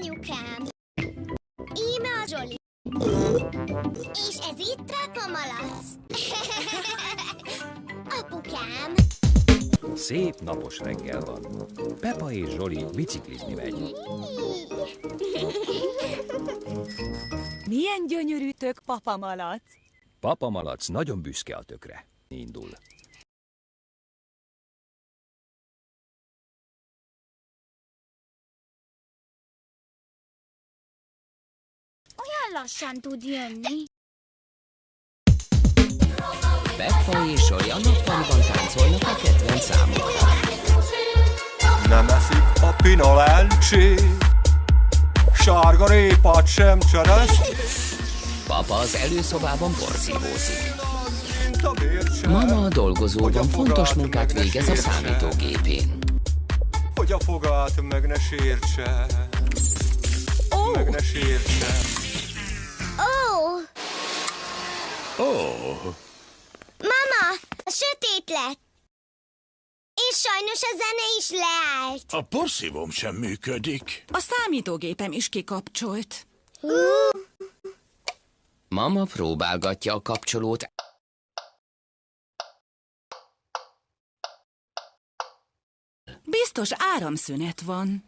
anyukám. Íme a Zsoli. És ez itt Peppa Malac. Apukám. Szép napos reggel van. Peppa és Zsoli biciklizni megy. Milyen gyönyörű tök, Papa Malac! Papa Malac nagyon büszke a tökre. Indul. Olyan lassan tud jönni. Peppa és Zsoli a nappaliban táncolnak a kedvenc számukra. Nem eszik a pina lencsét, sárga répát sem csereszt. Papa az előszobában porszívózik. Mint a bércse, Mama a dolgozóban hogy a fontos fogát munkát meg ne végez a sértse. számítógépén. Hogy a fogát meg ne sértse, meg ne sértse. Ó, Ó, mama, sötét lett. És sajnos a zene is leállt. a porszívóm sem működik. A számítógépem is kikapcsolt. Mama próbálgatja a kapcsolót. Biztos áramszünet van.